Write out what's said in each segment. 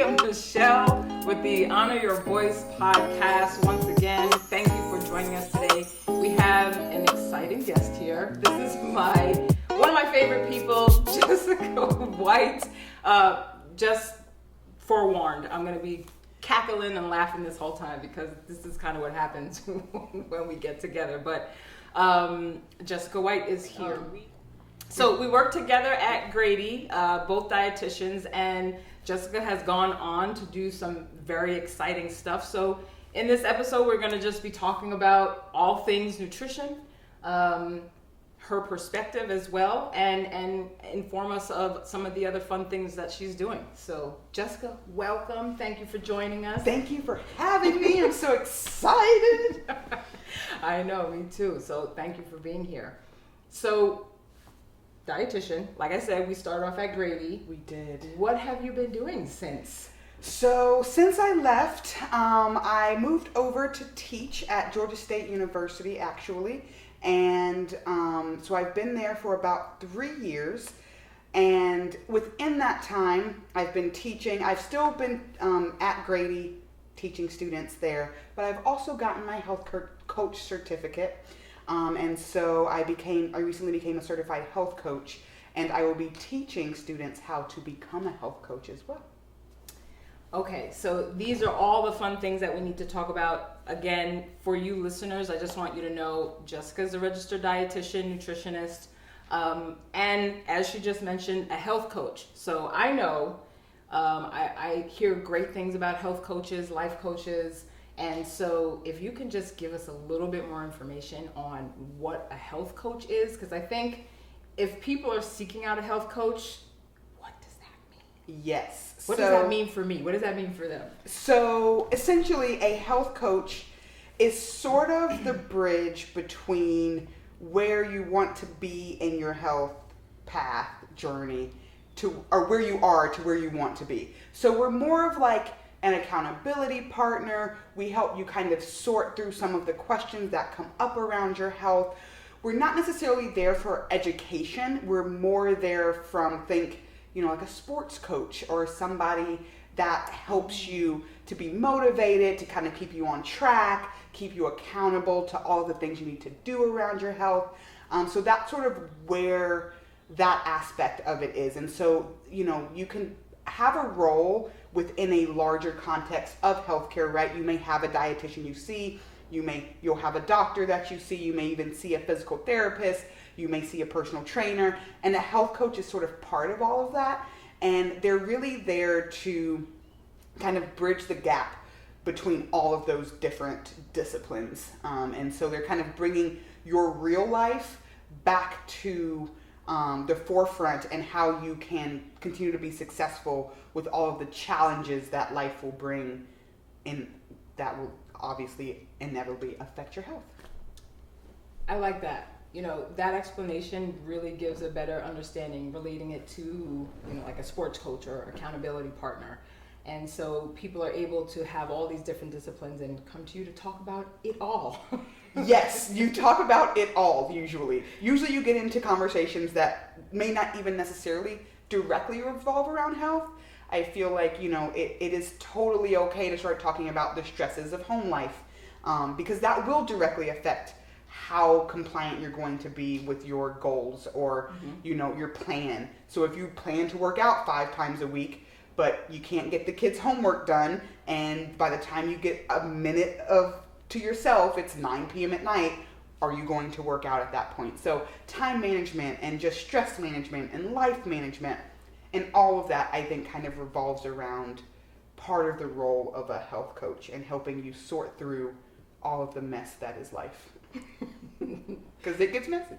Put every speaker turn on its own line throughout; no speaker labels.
am Michelle with the Honor Your Voice podcast. Once again, thank you for joining us today. We have an exciting guest here. This is one of my favorite people, Jessica White. Just forewarned, I'm going to be cackling and laughing this whole time because this is kind of what happens when we get together. But Jessica White is here. So we work together at Grady, both dietitians, and Jessica has gone on to do some very exciting stuff. So in this episode, we're going to just be talking about all things nutrition, her perspective as well, and inform us of some of the other fun things that she's doing. So Jessica, welcome. Thank you for joining us.
Thank you for having me. I'm so excited.
I know, me too. So thank you for being here. So dietitian, like I said, we started off at Grady.
We did.
What have you been doing since?
So since I left, I moved over to teach at Georgia State University, actually. And so I've been there for about 3 years. And within that time, I've been teaching. I've still been at Grady teaching students there, but I've also gotten my health coach certificate. And so I recently became a certified health coach, and I will be teaching students how to become a health coach as well.
Okay, so these are all the fun things that we need to talk about. Again, for you listeners, I just want you to know Jessica's a registered dietitian, nutritionist, and as she just mentioned, a health coach. So I know, I hear great things about health coaches, life coaches. And so if you can just give us a little bit more information on what a health coach is, because I think if people are seeking out a health coach, what does that mean?
Yes.
What does that mean for me? What does that mean for them?
So essentially a health coach is sort of the bridge between where you want to be in your health path journey or where you are to where you want to be. So we're more of like an accountability partner. We help you kind of sort through some of the questions that come up around your health. We're not necessarily there for education. We're more there from like a sports coach or somebody that helps you to be motivated, to kind of keep you on track, keep you accountable to all the things you need to do around your health. So that's sort of where that aspect of it is. And so, you can have a role within a larger context of healthcare, right? You may have a dietitian you see, you'll have a doctor that you see, you may even see a physical therapist, you may see a personal trainer, and a health coach is sort of part of all of that. And they're really there to kind of bridge the gap between all of those different disciplines. And so they're kind of bringing your real life back to the forefront and how you can continue to be successful with all of the challenges that life will bring, and that will obviously inevitably affect your health.
I like that. That explanation really gives a better understanding, relating it to, like a sports coach or accountability partner. And so people are able to have all these different disciplines and come to you to talk about it all.
Yes, you talk about it all usually. Usually you get into conversations that may not even necessarily directly revolve around health. I feel like, it is totally okay to start talking about the stresses of home life, because that will directly affect how compliant you're going to be with your goals or, your plan. So if you plan to work out 5 times a week, but you can't get the kids' homework done, and by the time you get a minute to yourself, it's 9 p.m. at night, are you going to work out at that point? So time management and just stress management and life management and all of that, I think, kind of revolves around part of the role of a health coach and helping you sort through all of the mess that is life. Because it gets messy.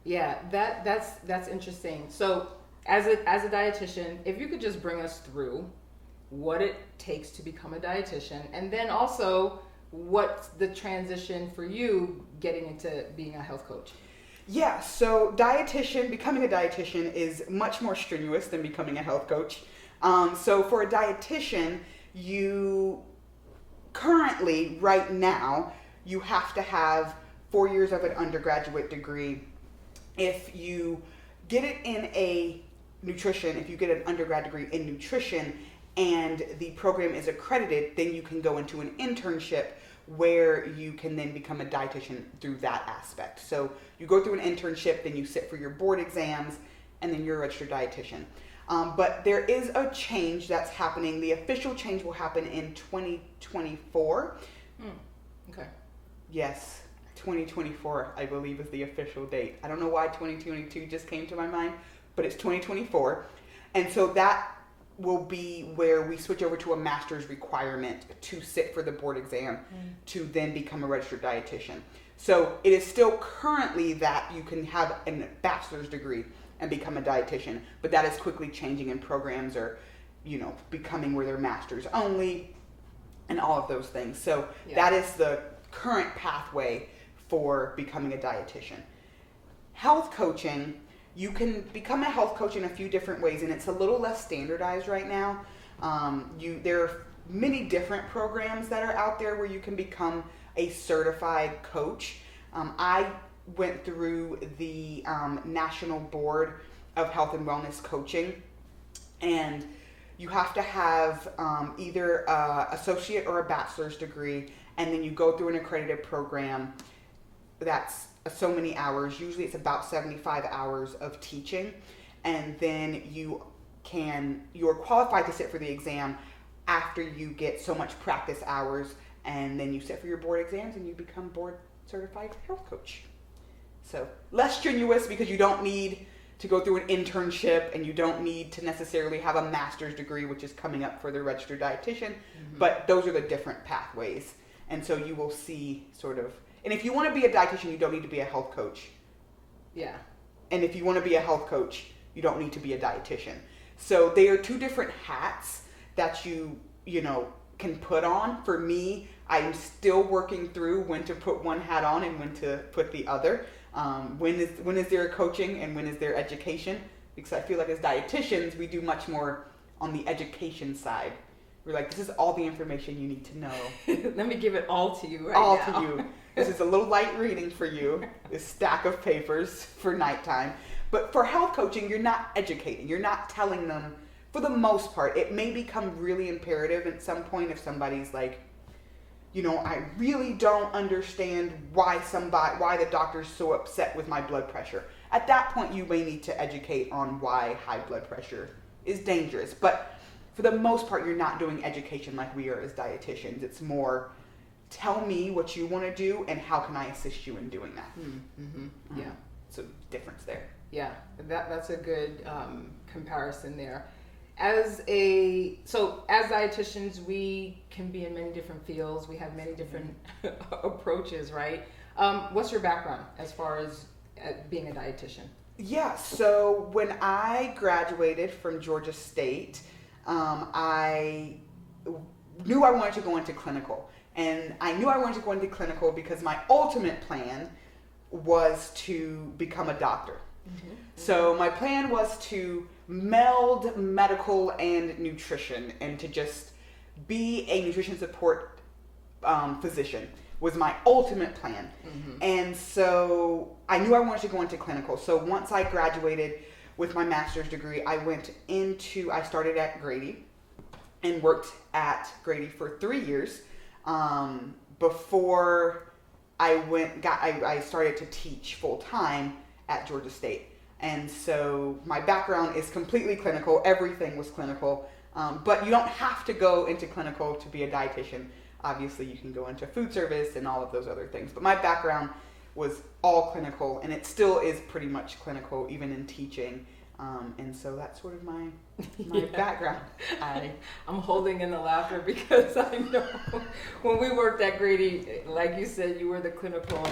Yeah, that's interesting. So as a dietitian, if you could just bring us through what it takes to become a dietitian, and then also what's the transition for you getting into being a health coach?
Yeah, so becoming a dietitian is much more strenuous than becoming a health coach. So for a dietitian, you currently, right now, you have to have 4 years of an undergraduate degree. If you get it in nutrition, if you get an undergrad degree in nutrition and the program is accredited, then you can go into an internship where you can then become a dietitian through that aspect. So you go through an internship, then you sit for your board exams, and then you're a registered dietitian. But there is a change that's happening. The official change will happen in 2024.
Okay.
Yes, 2024, I believe, is the official date. I don't know why 2022 just came to my mind, but it's 2024. And so that will be where we switch over to a master's requirement to sit for the board exam to then become a registered dietitian. So it is still currently that you can have a bachelor's degree and become a dietitian, but that is quickly changing, and programs are, becoming where they're masters only and all of those things. So that is the current pathway for becoming a dietitian. Health coaching, you can become a health coach in a few different ways, and it's a little less standardized right now. There are many different programs that are out there where you can become a certified coach. I went through the National Board of Health and Wellness Coaching, and you have to have either an associate or a bachelor's degree, and then you go through an accredited program that's so many hours. Usually it's about 75 hours of teaching, and then you're qualified to sit for the exam after you get so much practice hours, and then you sit for your board exams and you become board certified health coach. So less strenuous, because you don't need to go through an internship, and you don't need to necessarily have a master's degree, which is coming up for the registered dietitian, but those are the different pathways. And so you will see sort of, and if you want to be a dietitian, you don't need to be a health coach.
Yeah.
And if you want to be a health coach, you don't need to be a dietitian. So they are two different hats that you can put on. For me, I'm still working through when to put one hat on and when to put the other. When is there coaching and when is there education? Because I feel like as dietitians, we do much more on the education side. We're like, this is all the information you need to know.
Let me give it all to you right
all
now.
to you. This is a little light reading for you, this stack of papers for nighttime. But for health coaching, you're not educating. You're not telling them, for the most part. It may become really imperative at some point if somebody's like, I really don't understand why the doctor's so upset with my blood pressure. At that point, you may need to educate on why high blood pressure is dangerous. But for the most part, you're not doing education like we are as dietitians. It's more, tell me what you want to do and how can I assist you in doing that.
Yeah.
So difference there.
Yeah, that's a good comparison there. As dietitians, we can be in many different fields. We have many different approaches, right? What's your background as far as being a dietitian?
Yeah, so when I graduated from Georgia State, I knew I wanted to go into clinical. And I knew I wanted to go into clinical because my ultimate plan was to become a doctor. So my plan was to meld medical and nutrition, and to just be a nutrition support physician was my ultimate plan. And so I knew I wanted to go into clinical. So once I graduated with my master's degree, I started at Grady and worked at Grady for 3 years before I started to teach full time at Georgia State. And so my background is completely clinical. Everything was clinical. But you don't have to go into clinical to be a dietitian. Obviously, you can go into food service and all of those other things. But my background was all clinical, and it still is pretty much clinical, even in teaching. And so that's sort of my background.
I'm holding in the laughter because I know when we worked at Grady, like you said, you were the clinical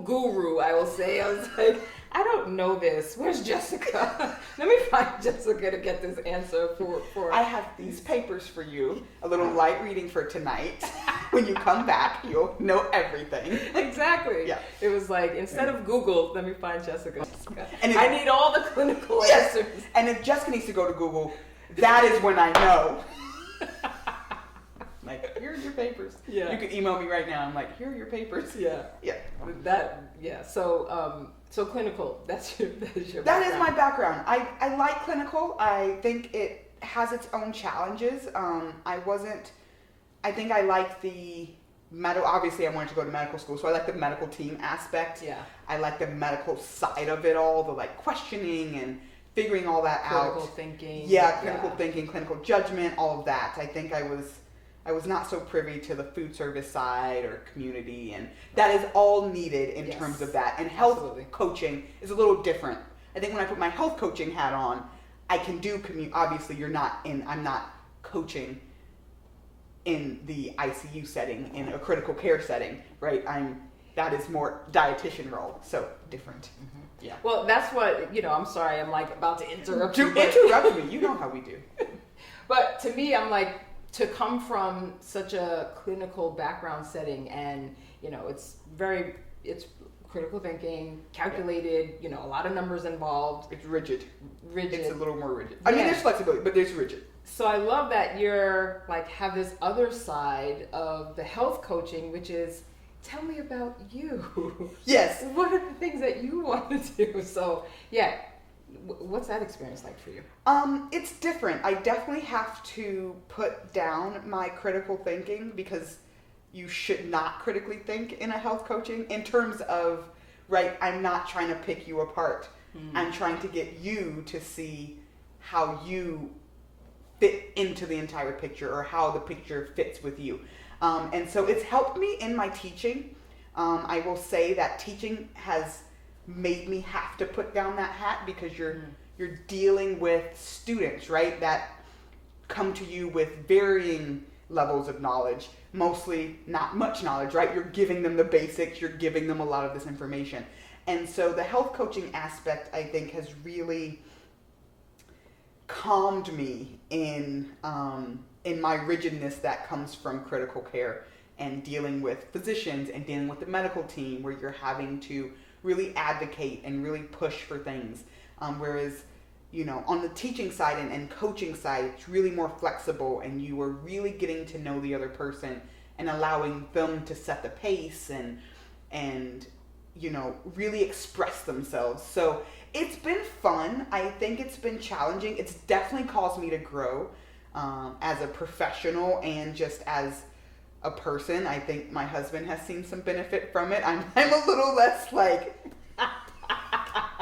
guru, I will say. I was like, I don't know this. Where's Jessica? Let me find Jessica to get this answer for.
I have these papers for you, a little light reading for tonight. When you come back, you'll know everything.
Exactly.
Yeah.
It was like, instead of Google, let me find Jessica.
And
I need all the clinical answers.
And if Jessica needs to go to Google, that is when I know. Like, here are your papers.
Yeah.
You can email me right now. I'm like, here are your papers.
Yeah.
Yeah.
So clinical. That's your
That
background.
is my background. I like clinical. I think it has its own challenges. I think I like the obviously I wanted to go to medical school, so I like the medical team aspect.
Yeah.
I like the medical side of it all, the like questioning and figuring all that out.
Critical thinking.
Yeah, critical thinking, clinical judgment, all of that. I think I was not so privy to the food service side or community, and that is all needed in terms of that. And health coaching is a little different. I think when I put my health coaching hat on, I can do obviously I'm not coaching in the ICU setting, in a critical care setting, right? That is more dietitian role, so different.
Mm-hmm. Yeah. Well, that's what, I'm sorry, I'm like about to interrupt you.
Interrupt me, you know how we do.
But to me, I'm like, to come from such a clinical background setting, and, it's critical thinking, calculated, a lot of numbers involved.
It's rigid. It's a little more rigid.
Yeah.
I mean, there's flexibility, but there's rigid.
So I love that you're like have this other side of the health coaching, which is tell me about you.
Yes.
What are the things that you want to do? So yeah, what's that experience like for you?
It's different. I definitely have to put down my critical thinking, because you should not critically think in a health coaching in terms of, right, I'm not trying to pick you apart. I'm trying to get you to see how you fit into the entire picture, or how the picture fits with you. And so it's helped me in my teaching. I will say that teaching has made me have to put down that hat, because you're dealing with students, right, that come to you with varying levels of knowledge, mostly not much knowledge, right? You're giving them the basics, you're giving them a lot of this information. And so the health coaching aspect, I think, has really calmed me in my rigidness that comes from critical care and dealing with physicians and dealing with the medical team, where you're having to really advocate and really push for things. Whereas, on the teaching side and coaching side, it's really more flexible, and you are really getting to know the other person and allowing them to set the pace and really express themselves. So it's been fun. I think it's been challenging. It's definitely caused me to grow as a professional and just as a person. I think my husband has seen some benefit from it. I'm a little less like,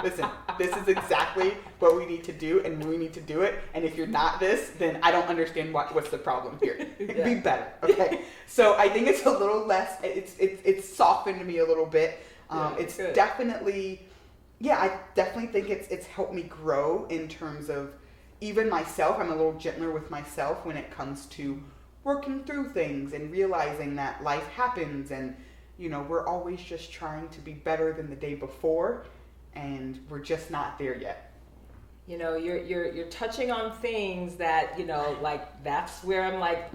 listen, this is exactly what we need to do, and we need to do it. And if you're not this, then I don't understand what's the problem here.
Yeah.
Be better, okay? So I think it's a little less. It's softened me a little bit. It's good. Definitely, I definitely think it's helped me grow in terms of even myself. I'm a little gentler with myself when it comes to working through things and realizing that life happens, and we're always just trying to be better than the day before, and we're just not there yet.
You're touching on things that like that's where I'm like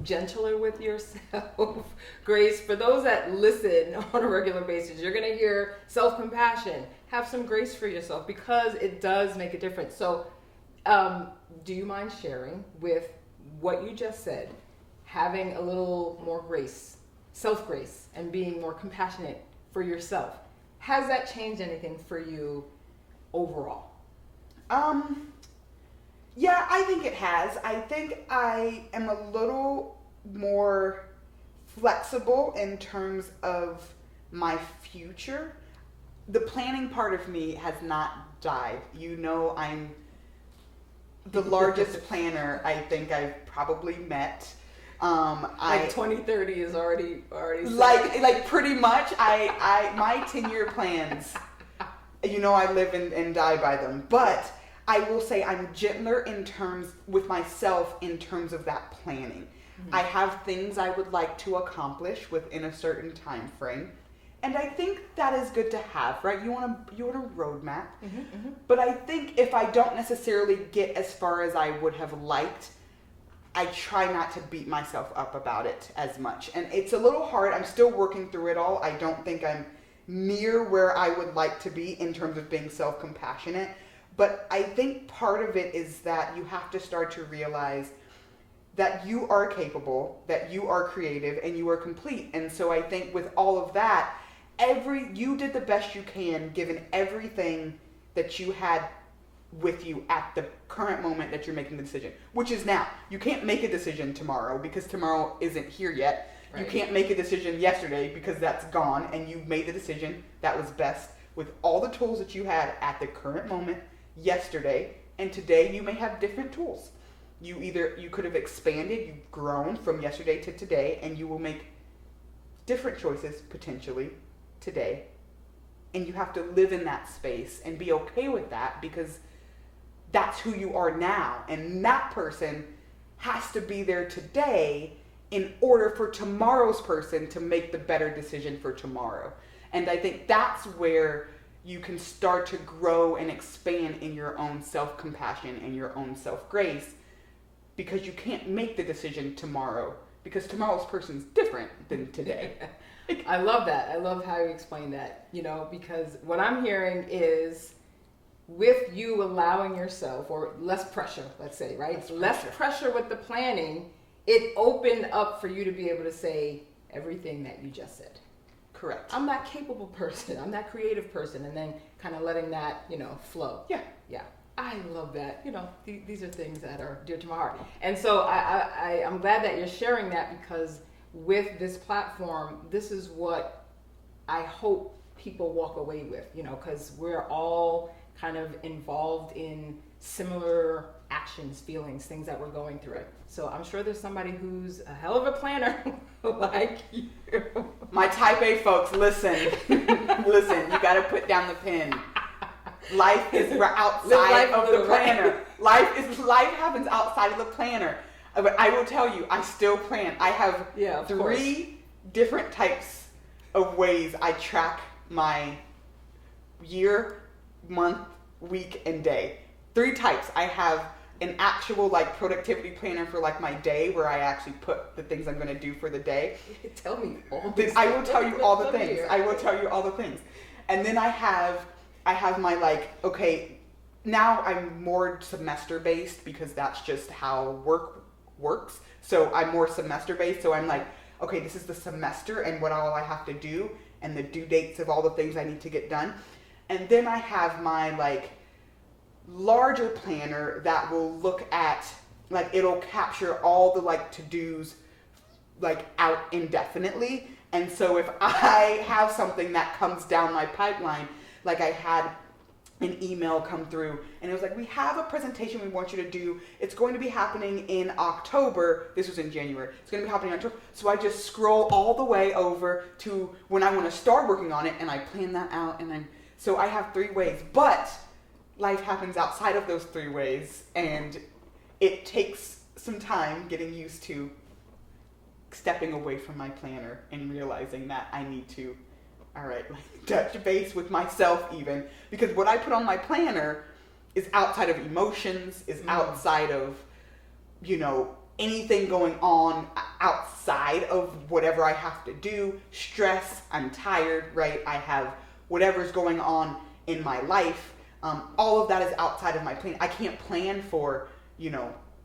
gentler with yourself. Grace, for those that listen on a regular basis, you're going to hear self-compassion. Have some grace for yourself, because it does make a difference. So do you mind sharing with what you just said, having a little more grace, self-grace, and being more compassionate for yourself? Has that changed anything for you overall?
Yeah, I think it has. I think I am a little more flexible in terms of my future. The planning part of me has not died. I'm the largest planner I think I've probably met.
Like 2030 is already
like pretty much. I my 10-year plans, I live and die by them. But I will say I'm gentler with myself in terms of that planning. Mm-hmm. I have things I would like to accomplish within a certain time frame. And I think that is good to have, right? You want a roadmap. Mm-hmm, mm-hmm. But I think if I don't necessarily get as far as I would have liked, I try not to beat myself up about it as much. And it's a little hard. I'm still working through it all. I don't think I'm near where I would like to be in terms of being self-compassionate. But I think part of it is that you have to start to realize that you are capable, that you are creative, and you are complete. And so I think with all of that, you did the best you can given everything that you had with you at the current moment that you're making the decision, which is now. You can't make a decision tomorrow because tomorrow isn't here yet. Right. You can't make a decision yesterday because that's gone, and you made the decision that was best with all the tools that you had at the current moment yesterday, and today you may have different tools. You could have expanded, you've grown from yesterday to today, and you will make different choices potentially today. And you have to live in that space and be okay with that, because that's who you are now. And that person has to be there today in order for tomorrow's person to make the better decision for tomorrow. And I think that's where you can start to grow and expand in your own self-compassion and your own self-grace, because you can't make the decision tomorrow, because tomorrow's person's different than today.
I love that. I love how you explain that, because what I'm hearing is, with you allowing yourself, or less pressure, let's say, right? Less pressure with the planning, it opened up for you to be able to say everything that you just said.
Correct.
I'm that capable person. I'm that creative person. And then kind of letting that, flow.
Yeah.
Yeah. I love that. These are things that are dear to my heart. And so I'm glad that you're sharing that, because with this platform, this is what I hope people walk away with, because we're all kind of involved in similar actions, feelings, things that we're going through. So I'm sure there's somebody who's a hell of a planner like you.
My type A folks, listen. Listen, you got to put down the pen. Life is outside of the planner. Life happens outside of the planner. But I will tell you, I still plan. I have 3 different types of ways I track my year, month, week, and day. 3 types. I have an actual productivity planner for my day, where I actually put the things I'm going to do for the day.
Tell me all
this. I will tell you all the things. I will tell you all the things. And then I have my okay, now I'm more semester based, because that's just how work works. So I'm more semester based. So I'm okay, this is the semester and what all I have to do and the due dates of all the things I need to get done. And then I have my larger planner that will look at it'll capture all the to-dos out indefinitely. And so if I have something that comes down my pipeline, I had an email come through and it was we have a presentation we want you to do. It's going to be happening in October. This was in January. It's going to be happening in October. So I just scroll all the way over to when I want to start working on it, and I plan that out. So I have 3 ways, but life happens outside of those 3 ways, and it takes some time getting used to stepping away from my planner and realizing that I need to, touch base with myself even, because what I put on my planner is outside of emotions, is outside of, anything going on outside of whatever I have to do. Stress, I'm tired, right? I have whatever's going on in my life. All of that is outside of my plan. I can't plan for,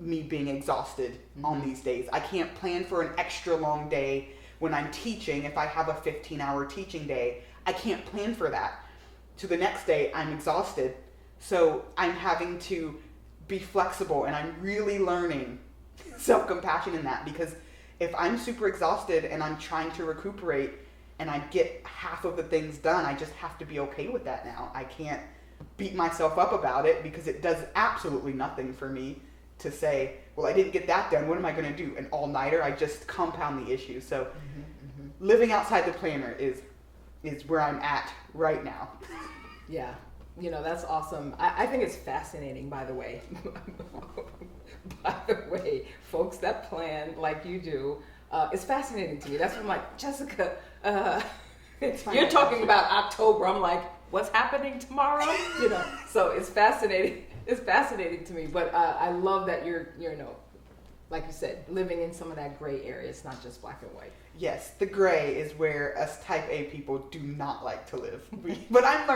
me being exhausted on these days. I can't plan for an extra long day when I'm teaching. If I have a 15-hour teaching day, I can't plan for that. So the next day, I'm exhausted. So I'm having to be flexible, and I'm really learning self-compassion in that, because if I'm super exhausted and I'm trying to recuperate and I get half of the things done, I just have to be okay with that now. I can't beat myself up about it, because it does absolutely nothing for me to say, well, I didn't get that done. What am I going to do? An all-nighter? I just compound the issue. So living outside the planner is where I'm at right now.
Yeah. That's awesome. I think it's fascinating, by the way. By the way, folks that plan like you do, it's fascinating to me. That's when I'm like, Jessica, you're talking about October. I'm like, what's happening tomorrow? So it's fascinating. It's fascinating to me. But I love that you're like you said, living in some of that gray area. It's not just black and white.
Yes, the gray is where us type A people do not like to live. But I'm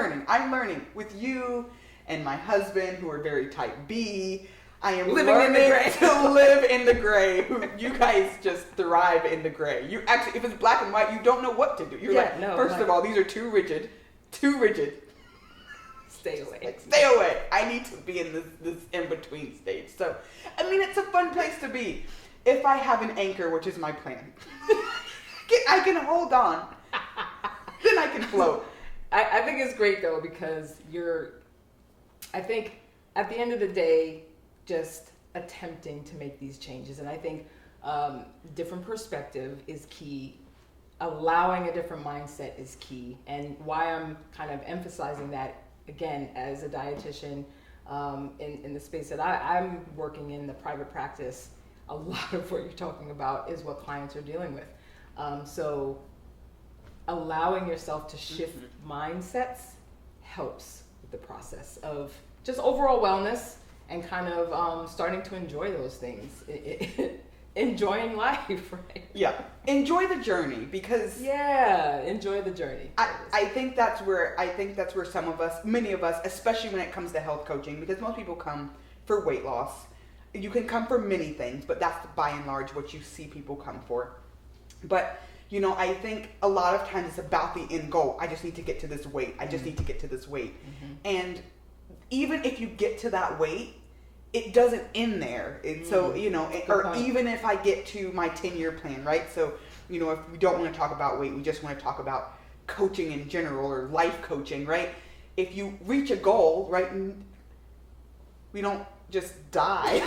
learning with you and my husband, who are very type B. I am living in the gray. To live in the gray. You guys just thrive in the gray. You actually, if it's black and white, you don't know what to do. You're first of all, these are too rigid.
Stay away.
Like, stay away. I need to be in this in-between stage. So, I mean, it's a fun place to be. If I have an anchor, which is my plan, I can hold on. Then I can float.
I think it's great, though, because I think at the end of the day, just attempting to make these changes. And I think different perspective is key. Allowing a different mindset is key. And why I'm kind of emphasizing that, again, as a dietitian, in the space that I'm working in, the private practice, a lot of what you're talking about is what clients are dealing with. So allowing yourself to shift mindsets helps with the process of just overall wellness and kind of starting to enjoy those things. Enjoying life, right?
Yeah. Enjoy the journey, because
enjoy the journey.
I think that's where some of us, many of us, especially when it comes to health coaching, because most people come for weight loss. You can come for many things, but that's by and large what you see people come for. But I think a lot of times it's about the end goal. I just need to get to this weight. I just need to get to this weight. And even if you get to that weight, it doesn't end there. So, or even if I get to my 10-year plan, right? So, if we don't want to talk about weight, we just want to talk about coaching in general or life coaching, right? If you reach a goal, right, we don't just die.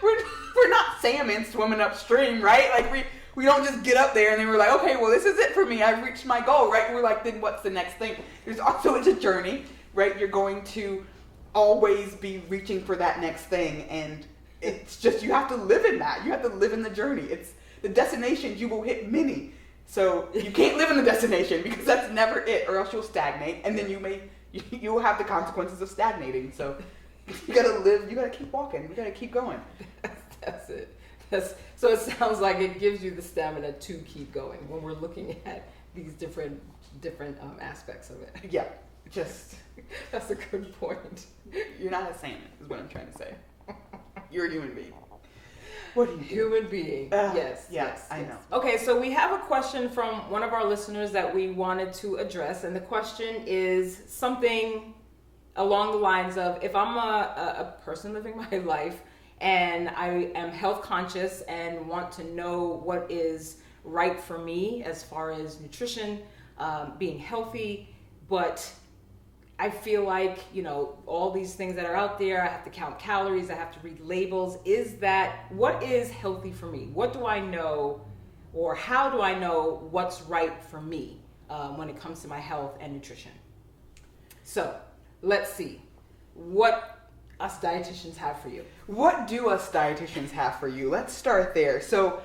we're not salmon swimming upstream, right? Like we don't just get up there and then we're like, okay, well, this is it for me. I've reached my goal, right? We're like, then what's the next thing? There's also, it's a journey, right? You're going to always be reaching for that next thing, and it's just, you have to live in that. You have to live in the journey. It's the destination, you will hit many. So you can't live in the destination because that's never it, or else you'll stagnate, and then you'll have the consequences of stagnating. So you gotta live, you gotta keep walking, you gotta keep going.
That's it. So it sounds like it gives you the stamina to keep going when we're looking at these different aspects of it.
Yeah, just
that's a good point.
You're not a salmon, is what I'm trying to say. You're a human being. What do you do?
Human being. Yes,
I know.
Okay, so we have a question from one of our listeners that we wanted to address, and the question is something along the lines of, if I'm a person living my life and I am health conscious and want to know what is right for me as far as nutrition, being healthy, but I feel like, all these things that are out there, I have to count calories, I have to read labels. What is healthy for me? What do I know, or how do I know what's right for me when it comes to my health and nutrition? So let's see what us dietitians have for you.
What do us dietitians have for you? Let's start there. So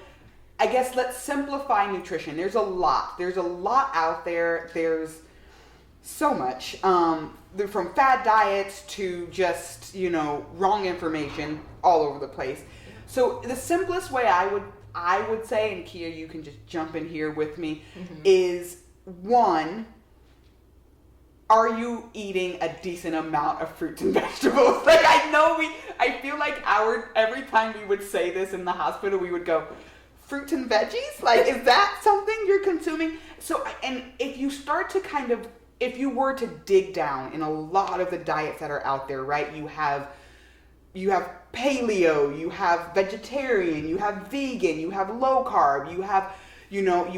I guess let's simplify nutrition. There's a lot out there. There's so much, from fad diets to just, wrong information all over the place. So the simplest way I would say, and Kia, you can just jump in here with me, is one, are you eating a decent amount of fruits and vegetables? Like, I feel like every time we would say this in the hospital, we would go, fruits and veggies? Like, is that something you're consuming? So, and if you start to if you were to dig down in a lot of the diets that are out there, right? You have paleo, you have vegetarian, you have vegan, you have low carb, you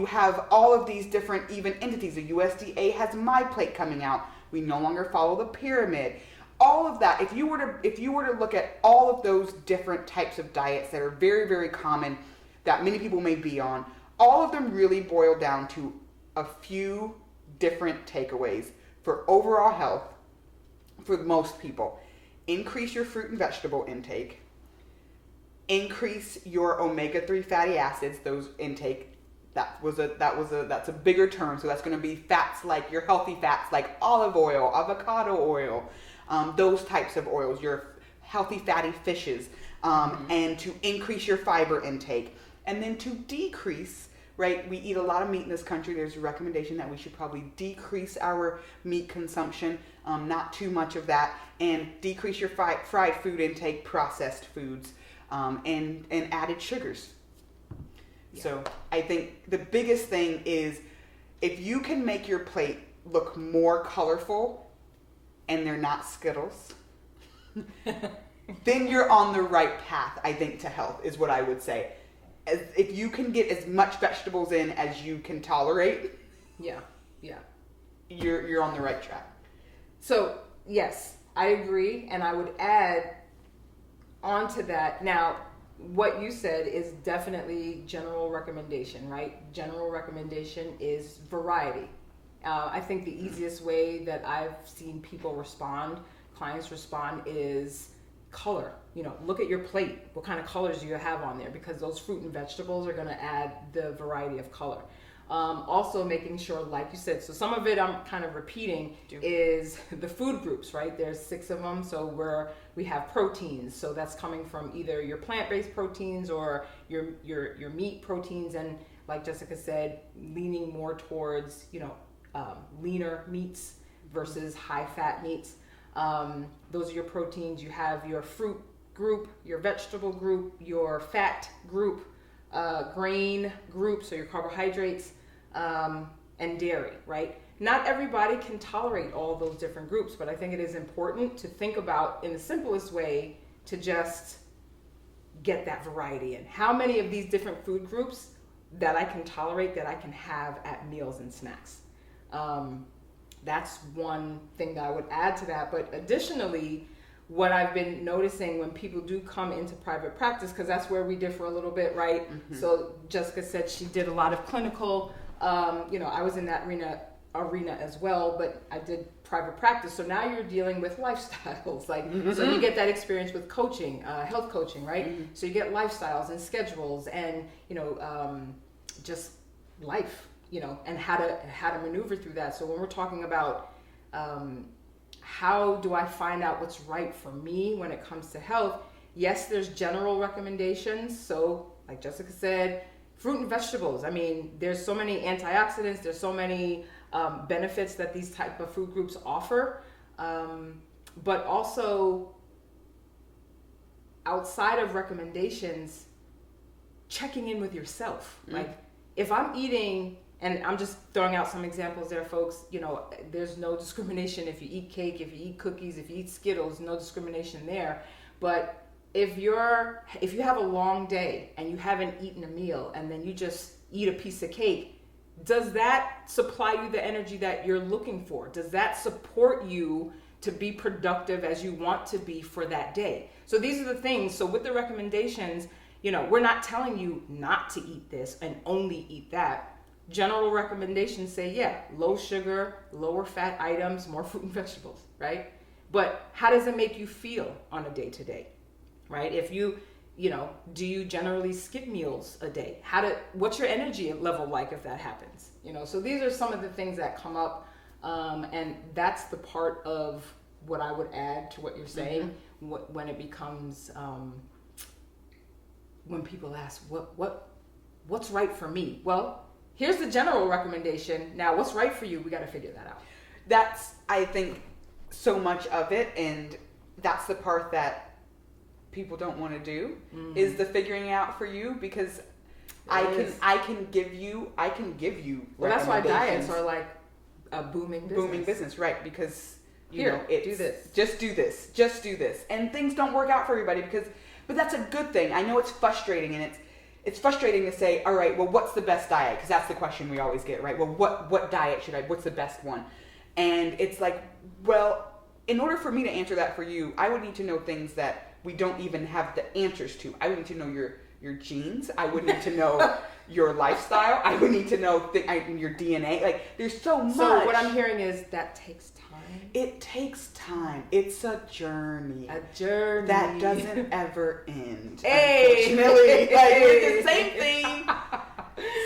have all of these different even entities. The USDA has My Plate coming out. We no longer follow the pyramid. All of that, if you were to look at all of those different types of diets that are very, very common, that many people may be on, all of them really boil down to a few different takeaways for overall health for most people. Increase your fruit and vegetable intake. Increase your omega-3 fatty acids, those intake. That's a bigger term. So that's going to be fats, like your healthy fats like olive oil, avocado oil, those types of oils, your healthy fatty fishes, and to increase your fiber intake. And then to decrease, right, we eat a lot of meat in this country. There's a recommendation that we should probably decrease our meat consumption, not too much of that, and decrease your fried food intake, processed foods, and added sugars. Yeah. So I think the biggest thing is, if you can make your plate look more colorful, and they're not Skittles, then you're on the right path, I think, to health, is what I would say. If you can get as much vegetables in as you can tolerate,
yeah,
you're on the right track.
So yes, I agree, and I would add onto that. Now, what you said is definitely general recommendation, right? General recommendation is variety. I think the easiest way that I've seen people respond, clients respond, is color. Look at your plate. What kind of colors do you have on there? Because those fruit and vegetables are going to add the variety of color. Also making sure, like you said, so some of it I'm kind of repeating, is the food groups, right? There's 6 of them. So we have proteins. So that's coming from either your plant-based proteins or your meat proteins. And like Jessica said, leaning more towards, leaner meats versus high-fat meats. Those are your proteins. You have your fruit group, your vegetable group, your fat group, grain group, so your carbohydrates, and dairy, right? Not everybody can tolerate all those different groups, but I think it is important to think about, in the simplest way, to just get that variety in. How many of these different food groups that I can tolerate, that I can have at meals and snacks? That's one thing that I would add to that. But additionally, what I've been noticing when people do come into private practice, because that's where we differ a little bit, right? Mm-hmm. So Jessica said she did a lot of clinical, I was in that arena as well, but I did private practice. So now you're dealing with lifestyles, mm-hmm. So you get that experience with coaching, health coaching, right? Mm-hmm. So you get lifestyles and schedules and, just life, and how to maneuver through that. So when we're talking about, how do I find out what's right for me when it comes to health? Yes, there's general recommendations. So like Jessica said, fruit and vegetables. I mean, there's so many antioxidants. There's so many benefits that these type of food groups offer. But also outside of recommendations, checking in with yourself. Mm-hmm. Like if I'm eating, and I'm just throwing out some examples there, folks, there's no discrimination if you eat cake, if you eat cookies, if you eat Skittles, no discrimination there. But if you have a long day and you haven't eaten a meal and then you just eat a piece of cake, does that supply you the energy that you're looking for? Does that support you to be productive as you want to be for that day? So these are the things. So with the recommendations, we're not telling you not to eat this and only eat that. General recommendations say, low sugar, lower fat items, more fruit and vegetables, right? But how does it make you feel on a day-to-day, right? If you, do you generally skip meals a day? What's your energy level like if that happens? So these are some of the things that come up, and that's the part of what I would add to what you're saying. Mm-hmm. When it becomes, when people ask, what's right for me? Well, here's the general recommendation. Now, what's right for you? We got to figure that out.
That's, I think, so much of it, and that's the part that people don't want to do, is the figuring out for you, because I can give you
well, that's why diets are like a booming business,
right? Because do this, just do this, and things don't work out for everybody, but that's a good thing. I know it's frustrating, and it's frustrating to say, all right, well, what's the best diet? Because that's the question we always get, right? Well, what diet what's the best one? And it's like, well, in order for me to answer that for you, I would need to know things that we don't even have the answers to. I would need to know your genes. I would need to know your lifestyle. I would need to know your DNA. Like, there's so much.
So what I'm hearing is that takes time.
It takes time. It's a journey.
A journey.
That doesn't ever end.
Hey!
Unfortunately. Like, it's the same thing.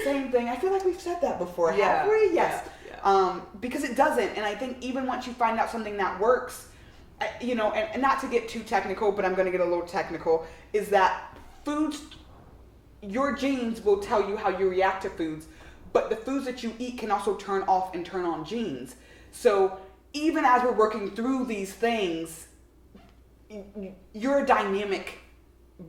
Same thing. I feel like we've said that before, have we? Yes. Yeah. Because it doesn't. And I think even once you find out something that works, and not to get too technical, but I'm going to get a little technical, is that foods, your genes will tell you how you react to foods, but the foods that you eat can also turn off and turn on genes. So even as we're working through these things, you're a dynamic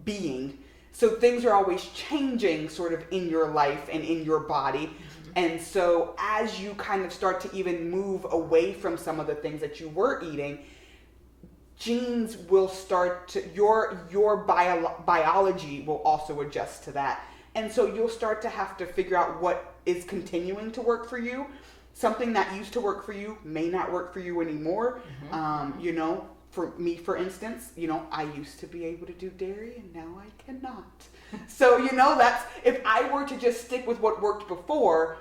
being. So things are always changing sort of in your life and in your body. Mm-hmm. And so as you kind of start to even move away from some of the things that you were eating, genes will start to, your biology will also adjust to that. And so you'll start to have to figure out what is continuing to work for you. Something that used to work for you may not work for you anymore. You know, for me, for instance, you know, I used to be able to do dairy and now I cannot. So, you know, that's, if I were to just stick with what worked before,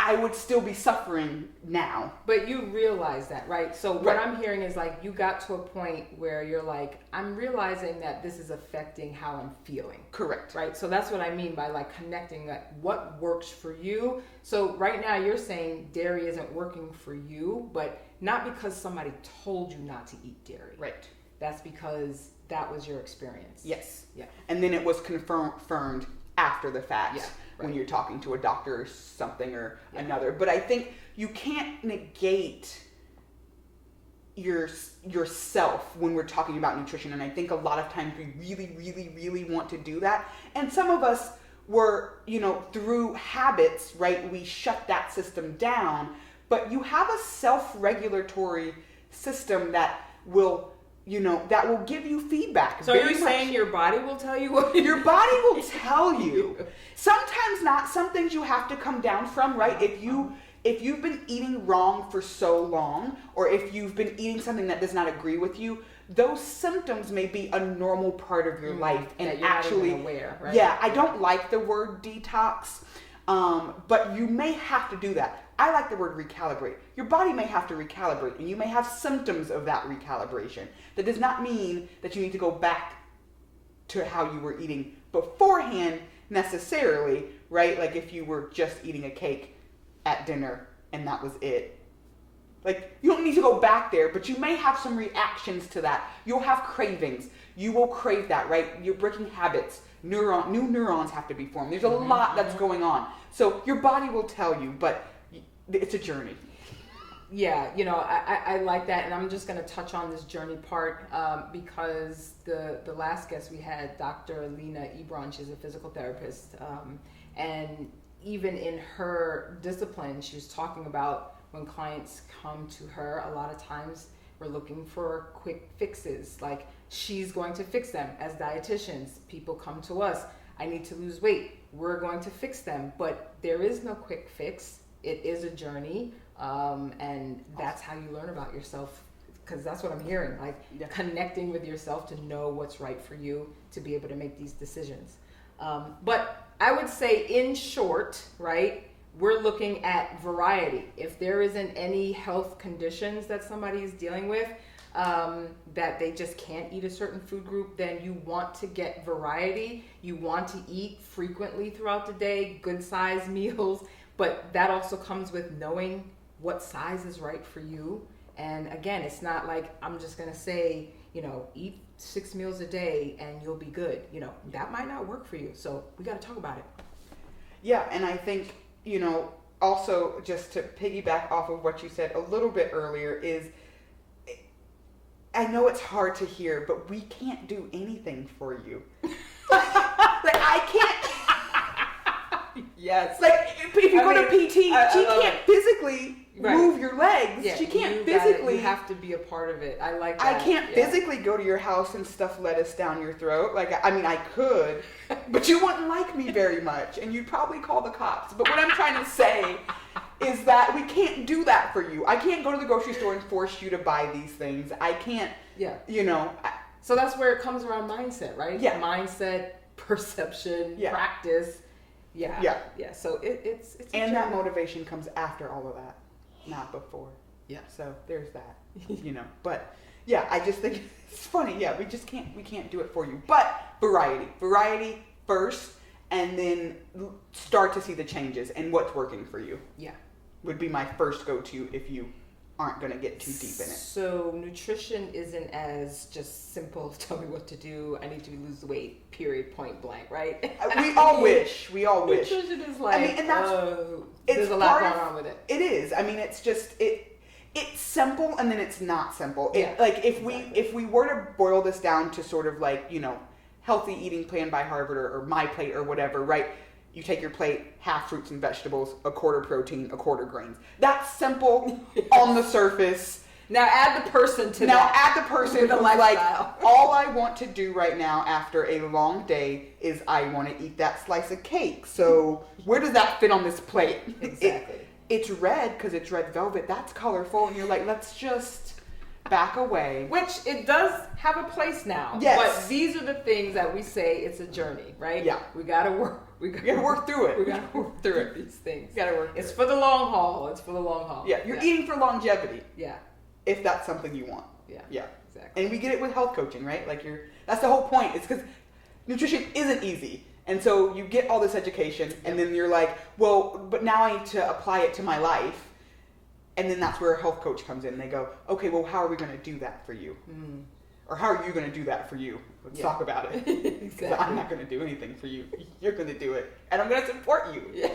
I would still be suffering now.
But you realize that, right? So what I'm hearing is like you got to a point where you're like, I'm realizing that this is affecting how I'm feeling.
Correct.
Right? So that's what I mean by like connecting like what works for you. So right now you're saying dairy isn't working for you, but not because somebody told you not to eat dairy.
Right.
That's because that was your experience.
Yes.
Yeah.
And then it was confirmed after the fact.
Yeah.
When you're talking to a doctor or something or another. But I think you can't negate yourself when we're talking about nutrition. And I think a lot of times we really, really, really want to do that. And some of us were, you know, through habits, right, we shut that system down. But you have a self-regulatory system that will, you know, that will give you feedback.
So you're saying your body will tell you what
your body will tell you. Sometimes not. Some things you have to come down from, right? If you've been eating wrong for so long, or if you've been eating something that does not agree with you, those symptoms may be a normal part of your life. And
you're
actually,
not even aware, right?
Yeah, I don't like the word detox, but you may have to do that. I like the word recalibrate. Your body may have to recalibrate, and you may have symptoms of that recalibration. That does not mean that you need to go back to how you were eating beforehand necessarily, right? Like if you were just eating a cake at dinner and that was it. Like, you don't need to go back there, but you may have some reactions to that. You'll have cravings. You will crave that, right? You're breaking habits. New neurons have to be formed. There's a lot that's going on. So your body will tell you, but it's a journey.
Yeah, you know, I like that, and I'm just going to touch on this journey part because the last guest we had, Dr. Lena Ebron, she's a physical therapist, and even in her discipline, she was talking about when clients come to her, a lot of times we're looking for quick fixes, like she's going to fix them. As dietitians, people come to us, I need to lose weight, we're going to fix them, but there is no quick fix. It is a journey. And that's how you learn about yourself, because that's what I'm hearing, like connecting with yourself to know what's right for you to be able to make these decisions. But I would say in short, right, we're looking at variety. If there isn't any health conditions that somebody is dealing with, that they just can't eat a certain food group, then you want to get variety. You want to eat frequently throughout the day, good size meals, but that also comes with knowing what size is right for you. And again, it's not like I'm just going to say, you know, eat 6 meals a day and you'll be good. You know, that might not work for you. So we got to talk about it.
Yeah. And I think, you know, also just to piggyback off of what you said a little bit earlier is, I know it's hard to hear, but we can't do anything for you. Like, I can't.
Yes.
Like, if you go to PT, she can't physically move your legs.
Yeah,
she can't physically.
You have to be a part of it. I like that.
I can't physically go to your house and stuff lettuce down your throat. Like, I mean, I could, but you wouldn't like me very much, and you'd probably call the cops. But what I'm trying to say is that we can't do that for you. I can't go to the grocery store and force you to buy these things. I can't, you know.
So that's where it comes around mindset, right?
Yeah.
Mindset, perception, practice. Yeah. So it's
and that motivation comes after all of that, not before.
Yeah.
So there's that, you know. But yeah, I just think it's funny. Yeah, we can't do it for you. But variety first, and then start to see the changes and what's working for you.
Yeah.
Would be my first go-to if you aren't going to get too deep in it.
So nutrition isn't as just simple, tell me what to do, I need to lose weight, period, point blank, right?
We all wish.
Nutrition is like,
I mean, and that's,
there's a lot going on with it.
It is. I mean, it's just, it's simple and then it's not simple. Like if we were to boil this down to sort of like, you know, healthy eating plan by Harvard or My Plate or whatever, right? You take your plate, half fruits and vegetables, a quarter protein, a quarter grains. That's simple on the surface.
Now add the person to
Now
that.
add the person
With a
who's like,
lifestyle.
all I want to do right now after a long day is I want to eat that slice of cake. So where does that fit on this plate?
Exactly.
It's red because it's red velvet. That's colorful. And you're like, let's just back away.
Which it does have a place now.
Yes.
But these are the things that we say it's a journey, right?
Yeah.
We gotta work.
You gotta work through it.
We gotta work through these things.
You gotta work through
It's
it.
for the long haul. It's for the long haul.
Yeah, you're eating for longevity
Yeah.
if that's something you want.
Yeah.
Yeah.
Exactly.
And we get it with health coaching, right? Like that's the whole point. It's because nutrition isn't easy. And so you get all this education and then you're like, well, but now I need to apply it to my life. And then that's where a health coach comes in. They go, okay, well, how are we going to do that for you?
Mm.
Or how are you going to do that for you? Let's talk about it.
Exactly.
Because I'm not going to do anything for you. You're going to do it. And I'm going to support you.
Yeah.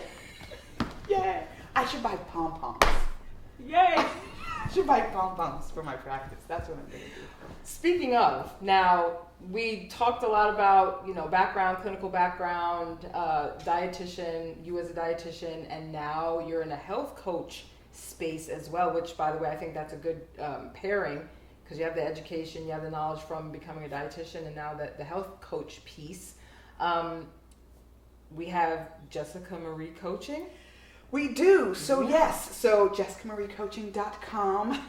Yeah. I should buy pom-poms.
Yay.
I should buy pom-poms for my practice. That's what I'm going to do.
Speaking of, now we talked a lot about, background, clinical background, dietitian, you as a dietitian, and now you're in a health coach space as well, which, by the way, I think that's a good pairing because you have the education, you have the knowledge from becoming a dietitian, and now the health coach piece. We have Jessica Marie Coaching.
We do. So yes. So jessicamariecoaching.com.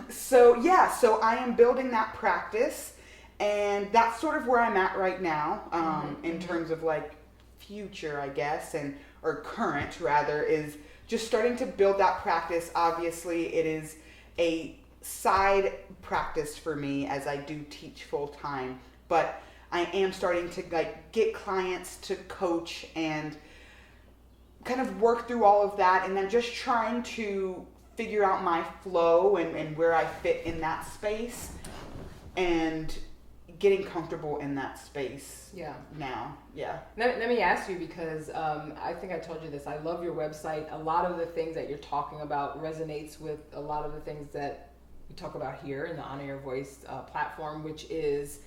So I am building that practice, and that's sort of where I'm at right now, in terms of like future, I guess, or current rather, is just starting to build that practice. Obviously, it is a side practice for me as I do teach full time, but I am starting to like get clients to coach and kind of work through all of that, and then just trying to figure out my flow and where I fit in that space and getting comfortable in that space.
Yeah.
Now. Yeah.
Let me ask you, because I think I told you this. I love your website. A lot of the things that you're talking about resonates with a lot of the things that we talk about here in the Honor Your Voice platform, which is,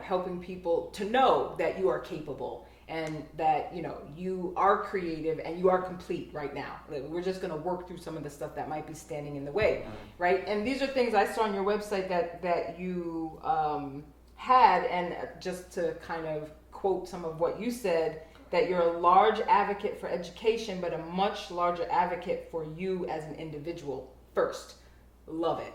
helping people to know that you are capable and that, you are creative and you are complete right now. We're just going to work through some of the stuff that might be standing in the way, right? And these are things I saw on your website that you had, and just to kind of quote some of what you said, that you're a large advocate for education, but a much larger advocate for you as an individual first. Love it.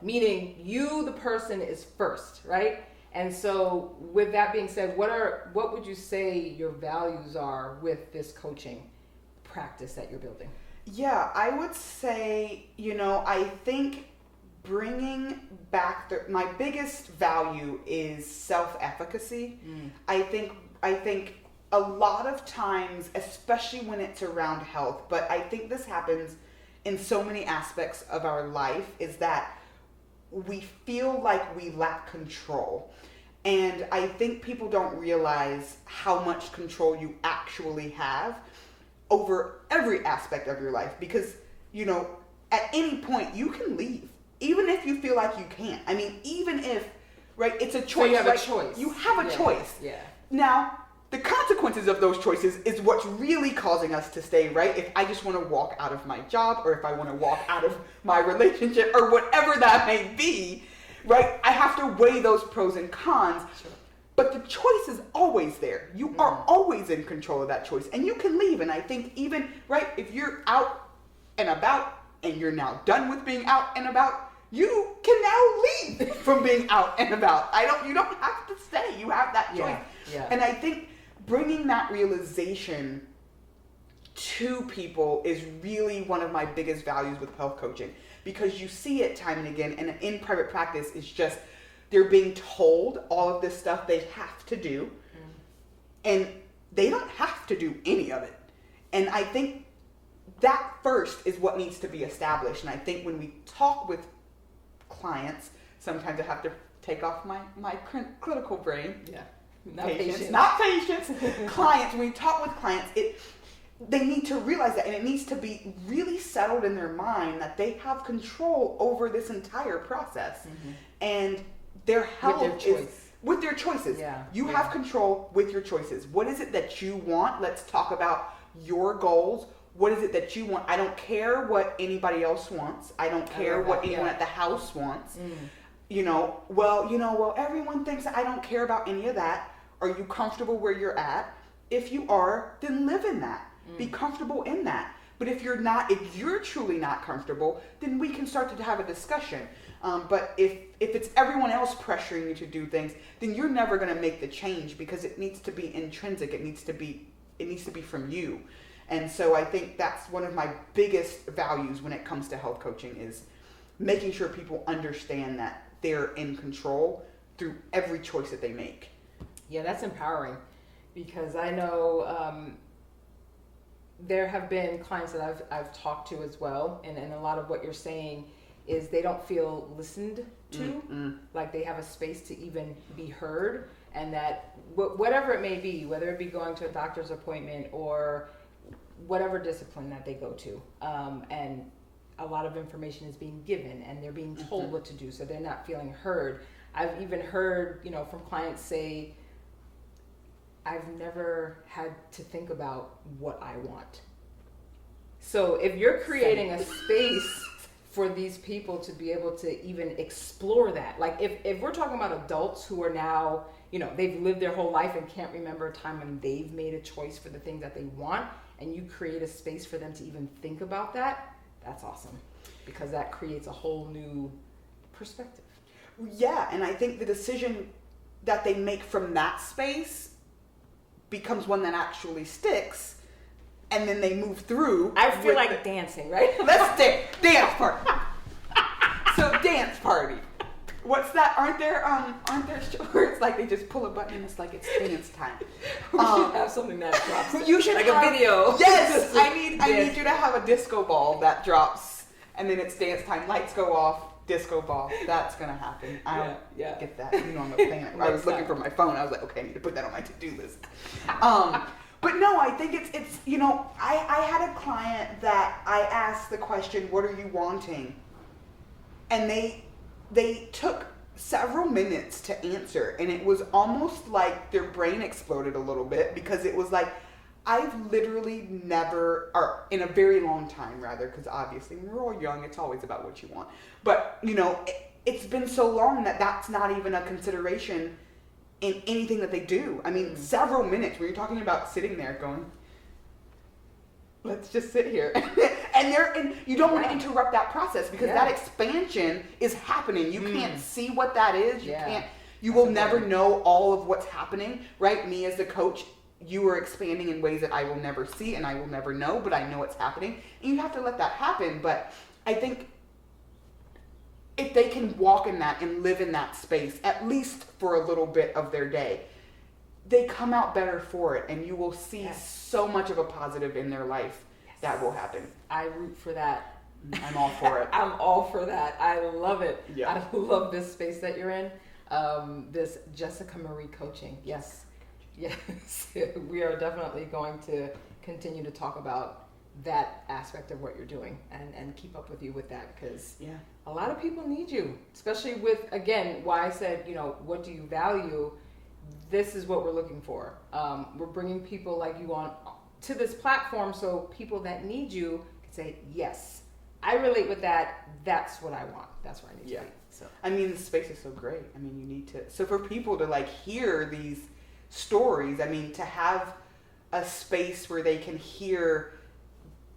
Meaning you, the person, is first, right? And so with that being said, what would you say your values are with this coaching practice that you're building?
Yeah, I would say, I think bringing back my biggest value is self-efficacy. I think a lot of times, especially when it's around health, but I think this happens in so many aspects of our life, is that we feel like we lack control. And I think people don't realize how much control you actually have over every aspect of your life, because, at any point you can leave, even if you feel like you can't. I mean, even if, right, it's a choice.
So you have
right?
a choice.
You have a choice.
Yeah.
Now, the consequences of those choices is what's really causing us to stay, right? If I just want to walk out of my job, or if I want to walk out of my relationship, or whatever that may be, right? I have to weigh those pros and cons.
Sure.
But the choice is always there. You are always in control of that choice. And you can leave. And I think even, right, if you're out and about and you're now done with being out and about, you can now leave from being out and about. You don't have to stay. You have that choice.
Yeah.
And I think bringing that realization to people is really one of my biggest values with health coaching, because you see it time and again, and in private practice, it's just they're being told all of this stuff they have to do, and they don't have to do any of it. And I think that first is what needs to be established. And I think when we talk with clients, sometimes I have to take off my clinical brain.
Yeah.
Not patients. Clients, when we talk with clients, they need to realize that, and it needs to be really settled in their mind that they have control over this entire process. And their health with their choices. You have control with your choices. What is it that you want? Let's talk about your goals. What is it that you want? I don't care what anybody else wants. I don't care what anyone at the house wants. Well, everyone thinks that. I don't care about any of that. Are you comfortable where you're at? If you are, then live in that. Be comfortable in that. But if you're not, if you're truly not comfortable, then we can start to have a discussion. But if it's everyone else pressuring you to do things, then you're never going to make the change, because it needs to be intrinsic. It needs to be from you. And so I think that's one of my biggest values when it comes to health coaching, is making sure people understand that they're in control through every choice that they make.
Yeah, that's empowering, because I know there have been clients that I've talked to as well, and a lot of what you're saying is they don't feel listened to, like they have a space to even be heard, and that whatever it may be, whether it be going to a doctor's appointment or whatever discipline that they go to, and a lot of information is being given and they're being told what to do, so they're not feeling heard. I've even heard, from clients say, I've never had to think about what I want. So if you're creating a space for these people to be able to even explore that, like if we're talking about adults who are now, they've lived their whole life and can't remember a time when they've made a choice for the things that they want, and you create a space for them to even think about that, that's awesome, because that creates a whole new perspective.
Yeah, and I think the decision that they make from that space becomes one that actually sticks, and then they move through.
I feel like dancing, right?
Let's dance party. So dance party. What's that? Aren't there shorts like they just pull a button and it's like it's dance time?
We should have something that drops.
You should
like
have
a video.
Yes, I need you to have a disco ball that drops, and then it's dance time. Lights go off. Disco ball. That's gonna happen. I don't get that. I'm a fan. I was looking for my phone. I was like, okay, I need to put that on my to-do list. But no, I think it's I had a client that I asked the question, what are you wanting? And they took several minutes to answer, and it was almost like their brain exploded a little bit, because it was like, I've literally never, or in a very long time rather, because obviously when we're all young, it's always about what you want. But, it's been so long that that's not even a consideration in anything that they do. I mean, several minutes where you're talking about sitting there going, let's just sit here. and you don't want to interrupt that process, because that expansion is happening. You can't see what that is. You will never know all of what's happening, right? Me as the coach, you are expanding in ways that I will never see and I will never know, but I know it's happening. And you have to let that happen. But I think if they can walk in that and live in that space, at least for a little bit of their day, they come out better for it, and you will see so much of a positive in their life that will happen.
I root for that.
I'm all for it.
I'm all for that. I love it.
Yeah.
I love this space that you're in. This Jessica Marie coaching. Yes. We are definitely going to continue to talk about that aspect of what you're doing and keep up with you with that, because a lot of people need you, especially with, again, why I said, what do you value? This is what we're looking for. We're bringing people like you on to this platform, so people that need you can say, yes, I relate with that. That's what I want. That's where I need to be. So
I mean, the space is so great. I mean, you need to, so for people to hear these stories, I mean, to have a space where they can hear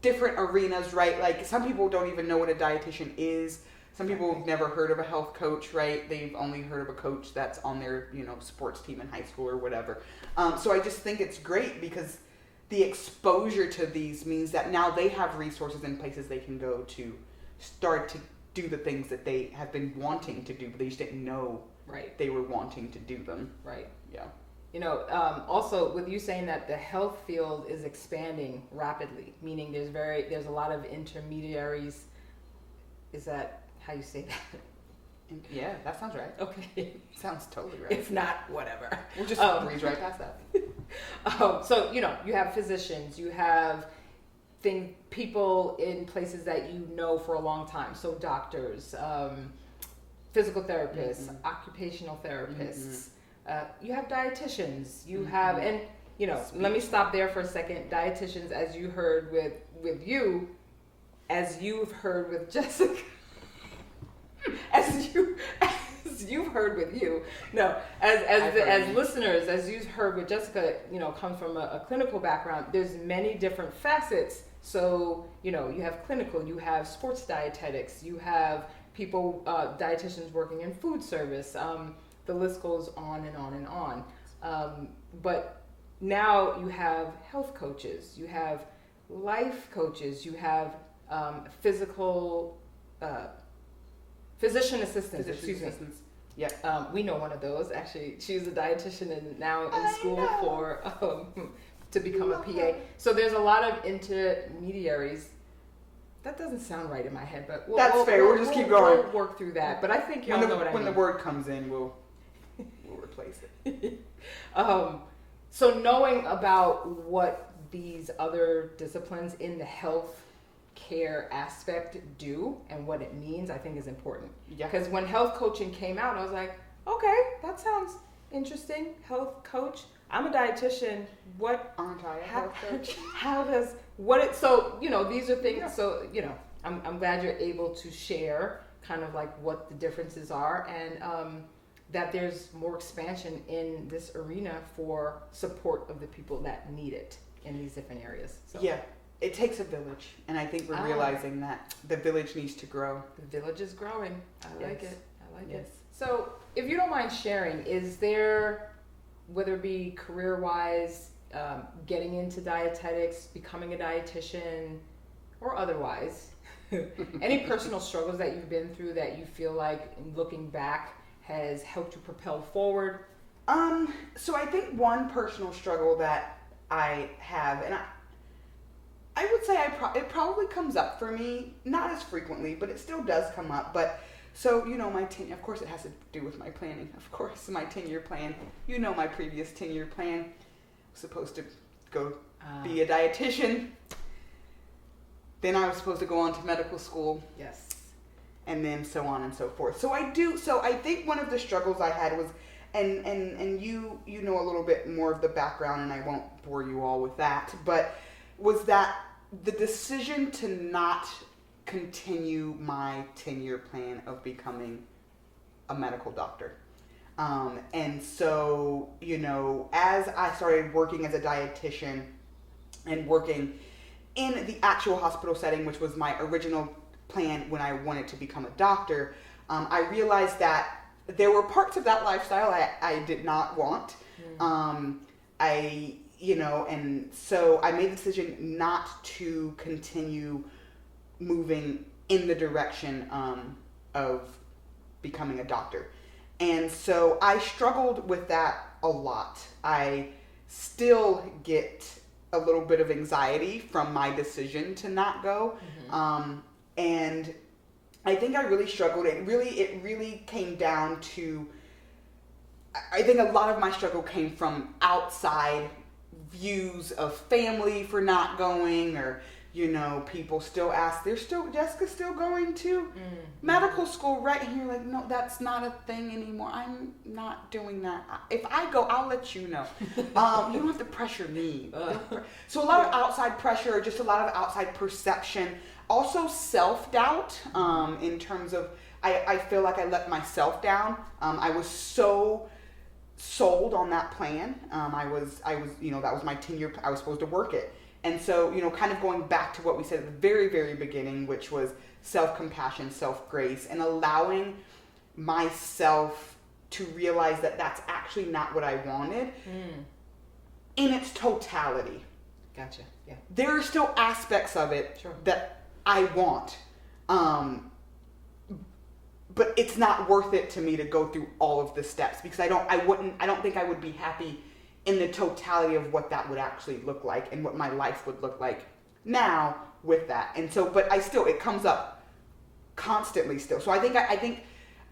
different arenas, right? Like, some people don't even know what a dietitian is. Some people have never heard of a health coach, right? They've only heard of a coach that's on their, sports team in high school or whatever. So I just think it's great, because the exposure to these means that now they have resources and places they can go to start to do the things that they have been wanting to do, but they just didn't know they were wanting to do them.
Right.
Yeah.
Also with you saying that the health field is expanding rapidly, meaning there's a lot of intermediaries. Is that how you say that?
Yeah, that sounds right.
Okay.
Sounds totally right.
If not, whatever.
We'll just breeze right past that.
So, you have physicians, you have people in places that you know for a long time. So doctors, physical therapists, occupational therapists, you have dietitians, you have, and let me stop there for a second. Dietitians, as you heard with you, as you've heard with Jessica, as you've heard with you, as listeners, as you've heard with Jessica, comes from a clinical background. There's many different facets. So you have clinical, you have sports dietetics, you have people, dietitians working in food service. The list goes on and on and on. But now you have health coaches, you have life coaches, you have physician assistants. Yep. We know one of those. Actually, she's a dietitian and now in school for to become a PA. So there's a lot of intermediaries. That doesn't sound right in my head, but
that's fair. We'll just keep going.
We'll work through that. But I think y'all know what I mean.
When the word comes in, we'll replace it.
So knowing about what these other disciplines in the health care aspect do and what it means, I think is important.
Yeah.
Because when health coaching came out, I was like, okay, that sounds interesting. Health coach. I'm a dietitian. What?
Aren't I a health coach?
How does what it? So these are things. Yeah. So I'm glad you're able to share kind of like what the differences are, and that there's more expansion in this arena for support of the people that need it in these different areas. So.
Yeah. It takes a village, and I think we're realizing that the village needs to grow.
The village is growing. I like it.
Yes.
So, if you don't mind sharing, is there, whether it be career-wise, getting into dietetics, becoming a dietitian, or otherwise, any personal struggles that you've been through that you feel like, looking back, has helped you propel forward?
So I think one personal struggle that I have, and I would say it probably comes up for me, not as frequently, but it still does come up. But so, my 10, of course it has to do with my planning. Of course, my 10-year plan, my previous 10-year plan, was supposed to go be a dietitian. Then I was supposed to go on to medical school.
Yes.
And then so on and so forth. So I think one of the struggles I had was, and you know a little bit more of the background, and I won't bore you all with that, but was that the decision to not continue my 10-year plan of becoming a medical doctor. And so, as I started working as a dietitian and working in the actual hospital setting, which was my original plan when I wanted to become a doctor, I realized that there were parts of that lifestyle I did not want. And so I made the decision not to continue moving in the direction of becoming a doctor. And so I struggled with that a lot. I still get a little bit of anxiety from my decision to not go. And I think I really struggled. It really came down to, I think a lot of my struggle came from outside views of family for not going, or people still ask, Jessica's still going to medical school, right? And you're like, no, that's not a thing anymore. I'm not doing that. If I go, I'll let you know. You don't have to pressure me. So a lot of outside pressure, just a lot of outside perception. Also self-doubt, in terms of, I feel like I let myself down. I was so sold on that plan. I was, that was my 10-year, I was supposed to work it. And so, kind of going back to what we said at the very, very beginning, which was self-compassion, self-grace, and allowing myself to realize that that's actually not what I wanted in its totality.
Gotcha. Yeah.
There are still aspects of it that I want. But it's not worth it to me to go through all of the steps, because I don't think I would be happy in the totality of what that would actually look like and what my life would look like now with that. And so, but it comes up constantly still. So I think I'm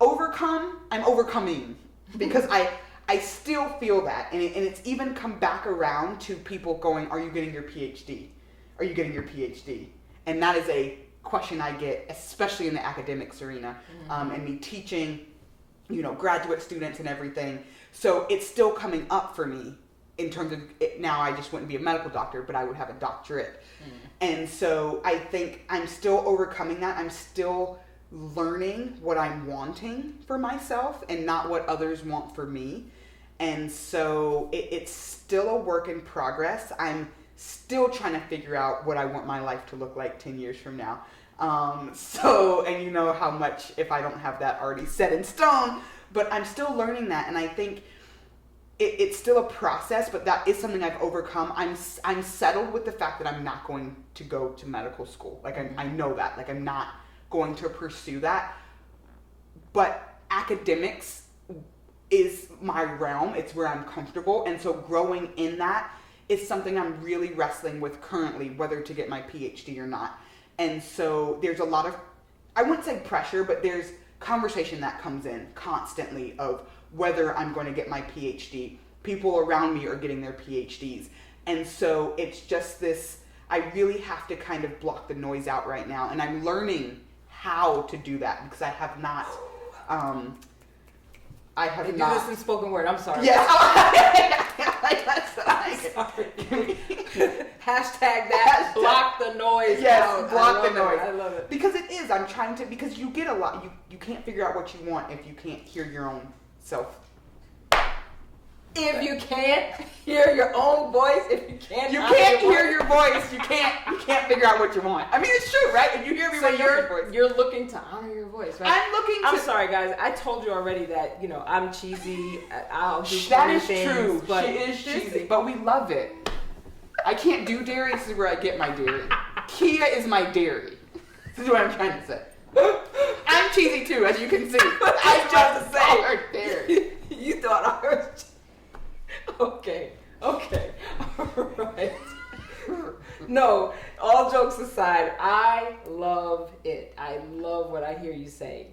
overcoming, because I still feel that. And it's even come back around to people going, are you getting your PhD? Are you getting your PhD? And that is a question I get, especially in the academics arena, and me teaching, graduate students and everything. So it's still coming up for me in terms of it. Now I just wouldn't be a medical doctor, but I would have a doctorate. And so I think I'm still overcoming that. I'm still learning what I'm wanting for myself and not what others want for me. And so it's still a work in progress. I'm still trying to figure out what I want my life to look like 10 years from now. And you know how much if I don't have that already set in stone, but I'm still learning that. And I think it's still a process, but that is something I've overcome. I'm settled with the fact that I'm not going to go to medical school. Like I know that, like I'm not going to pursue that, but academics is my realm. It's where I'm comfortable. And so growing in that is something I'm really wrestling with currently, whether to get my PhD or not. And so there's a lot of, I wouldn't say pressure, but there's conversation that comes in constantly of whether I'm going to get my PhD. People around me are getting their PhDs. And so it's just this, I really have to kind of block the noise out right now. And I'm learning how to do that because I have not,
You do this in spoken word. I'm sorry.
Yeah.
Hashtag that. Block the noise.
Yes,
out.
block the noise.
I love it.
Because it is. I'm trying to, because you get a lot. You can't figure out what you want if you can't hear your own self.
If you can't hear your own voice, if you can't
hear your voice, you can't figure out what you want. I mean, it's true, right? If you hear me,
you're looking to honor your voice, right? I'm sorry, guys. I told you already that I'm cheesy. I'll do
that is
things,
true.
But
she is cheesy, but we love it. I can't do dairy. This is where I get my dairy. Kia is my dairy. This is what I'm trying to say. I'm cheesy too, as you can see. I just saw her dairy.
You thought I was. Okay. All right. No, all jokes aside, I love it. I love what I hear you say,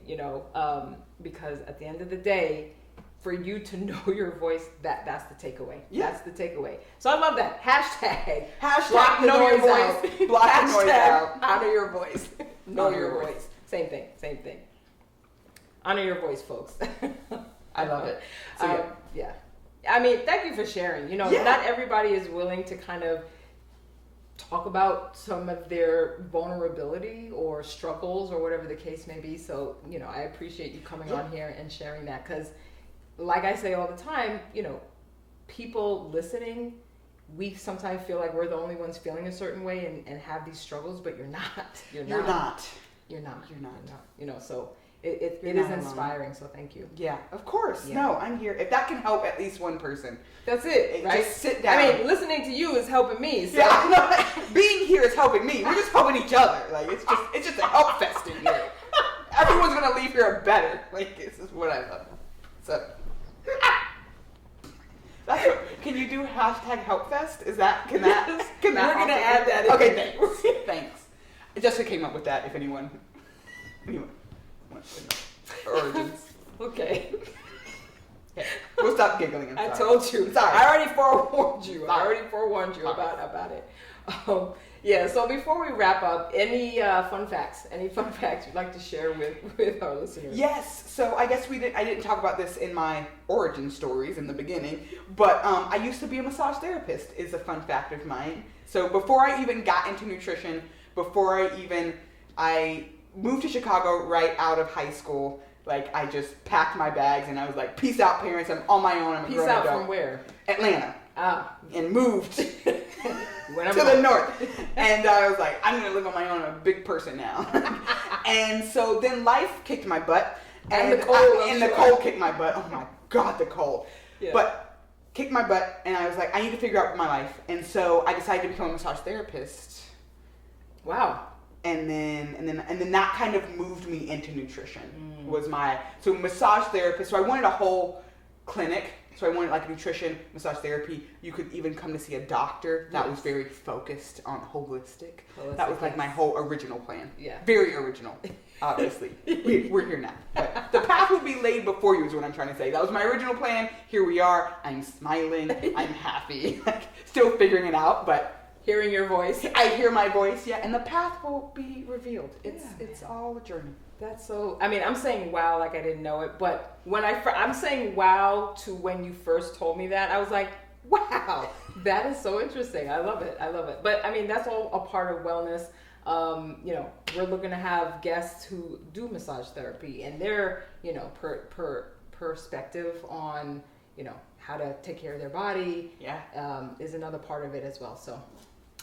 because at the end of the day, for you to know your voice, that's the takeaway. Yeah. That's the takeaway. So I love that. Hashtag block the
know
noise
your
out.
voice. Block the noise out.
Honor your voice. Know your voice. Same thing. Honor your voice, folks.
I love it. So,
yeah. I mean, thank you for sharing. Not everybody is willing to kind of talk about some of their vulnerability or struggles or whatever the case may be. So, I appreciate you coming on here and sharing that because, like I say all the time, people listening, we sometimes feel like we're the only ones feeling a certain way and have these struggles, but you're not. You're not. So it is inspiring, so thank you. Yeah,
of course. Yeah. No, I'm here. If that can help at least one person.
That's it, right?
Just sit down.
I mean, listening to you is helping me. So.
Yeah, being here is helping me. We're just helping each other. Like, it's just a help fest in here. Everyone's going to leave here better. Like, this is what I love. So, can you do hashtag help fest? Can that
We're going to add that in.
Okay, thanks. Jessica came up with that, if anyone origins.
Okay.
We'll stop giggling.
I told you.
Sorry.
I already forewarned you. About it. So before we wrap up, any fun facts you'd like to share with our listeners?
Yes. So I guess I didn't talk about this in my origin stories in the beginning, but I used to be a massage therapist is a fun fact of mine. So before I even got into nutrition, I moved to Chicago right out of high school. Like, I just packed my bags and I was like, peace out, parents. I'm on my own. I'm a grown adult.
Peace out from where?
Atlanta. And moved to
the
the north. And I was like, I'm going to live on my own. I'm a big person now. And so then life kicked my butt.
And the cold.
The cold kicked my butt. Oh my God, the cold. Yeah. But kicked my butt. And I was like, I need to figure out my life. And so I decided to become a massage therapist.
Wow.
And then that kind of moved me into nutrition. So massage therapist. So I wanted a whole clinic. So I wanted like nutrition, massage therapy. You could even come to see a doctor that was very focused on holistic. That was like my whole original plan. Yeah. Very original, obviously. We're here now. But the path would be laid before you is what I'm trying to say. That was my original plan. Here we are. I'm smiling. I'm happy. Still figuring it out, but
hearing your voice.
I hear my voice, yeah, and the path will be revealed. It's all a journey.
That's so, I mean, I'm saying wow like I didn't know it, but when I'm saying wow to when you first told me that, I was like, wow, that is so interesting. I love it. But I mean, that's all a part of wellness. You know, we're looking to have guests who do massage therapy, and their, you know, perspective on, you know, how to take care of their body is another part of it as well. So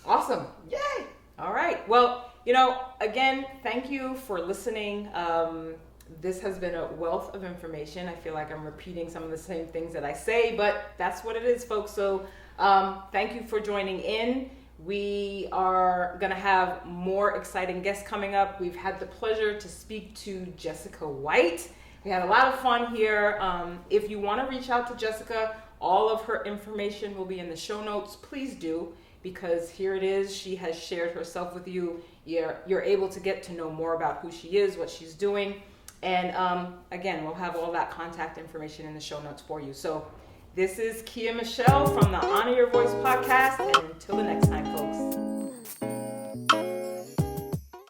awesome.
Yay.
All right. Well, you know, again, thank you for listening. This has been a wealth of information. I feel like I'm repeating some of the same things that I say, but that's what it is, folks. So thank you for joining in. We are going to have more exciting guests coming up. We've had the pleasure to speak to Jessica White. We had a lot of fun here. If you want to reach out to Jessica, all of her information will be in the show notes. Please do, because here it is. She has shared herself with you. You're able to get to know more about who she is, what she's doing. And again, we'll have all that contact information in the show notes for you. So this is Kia Michelle from the Honor Your Voice podcast. And until the next time, folks.